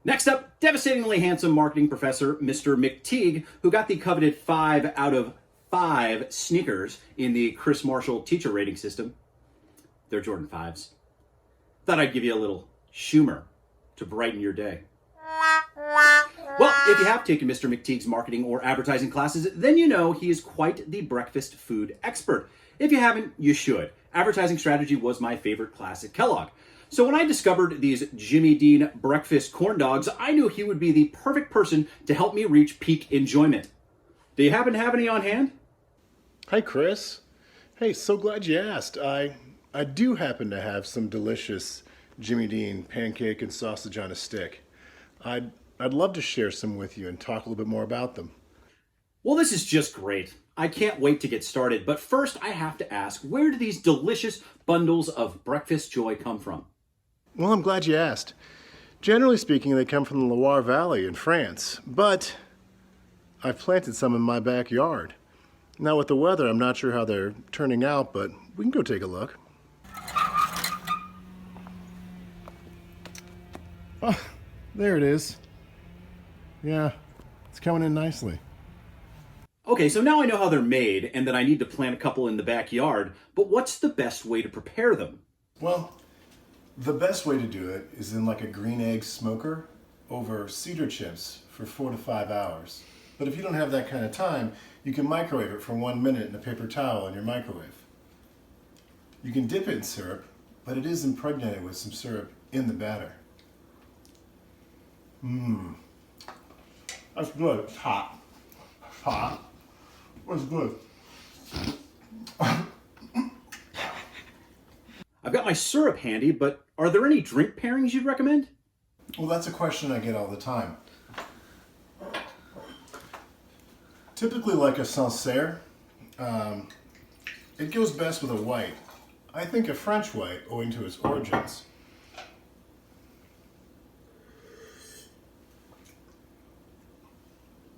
Next up, devastatingly handsome marketing professor Mr. McTeague, who got the coveted 5 out of 5 sneakers in the Chris Marshall teacher rating system. They're Jordan 5s. Thought I'd give you a little Schumer to brighten your day. Well, if you have taken Mr. McTeague's marketing or advertising classes, then you know he is quite the breakfast food expert. If you haven't, you should. Advertising strategy was my favorite class at Kellogg. So when I discovered these Jimmy Dean breakfast corn dogs, I knew he would be the perfect person to help me reach peak enjoyment. Do you happen to have any on hand? Hi, Chris. Hey, so glad you asked. I do happen to have some delicious Jimmy Dean pancake and sausage on a stick. I'd love to share some with you and talk a little bit more about them. Well, this is just great. I can't wait to get started, but first I have to ask, where do these delicious bundles of breakfast joy come from? Well, I'm glad you asked. Generally speaking, they come from the Loire Valley in France, but I've planted some in my backyard. Now with the weather, I'm not sure how they're turning out, but we can go take a look. Oh, there it is. Yeah, it's coming in nicely. Okay, so now I know how they're made and that I need to plant a couple in the backyard, but what's the best way to prepare them? Well, the best way to do it is in like a green egg smoker over cedar chips for 4 to 5 hours. But if you don't have that kind of time, you can microwave it for 1 minute in a paper towel in your microwave. You can dip it in syrup, but it is impregnated with some syrup in the batter. Mmm. That's good. It's hot. Hot. That's good. I've got my syrup handy, but are there any drink pairings you'd recommend? Well, that's a question I get all the time. Typically like a Sancerre, it goes best with a white. I think a French white, owing to its origins.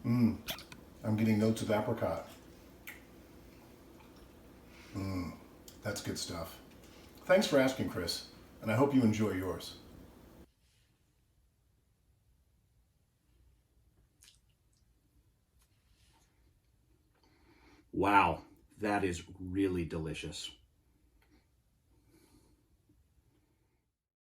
I'm getting notes of apricot. That's good stuff. Thanks for asking, Chris, and I hope you enjoy yours. Wow, that is really delicious.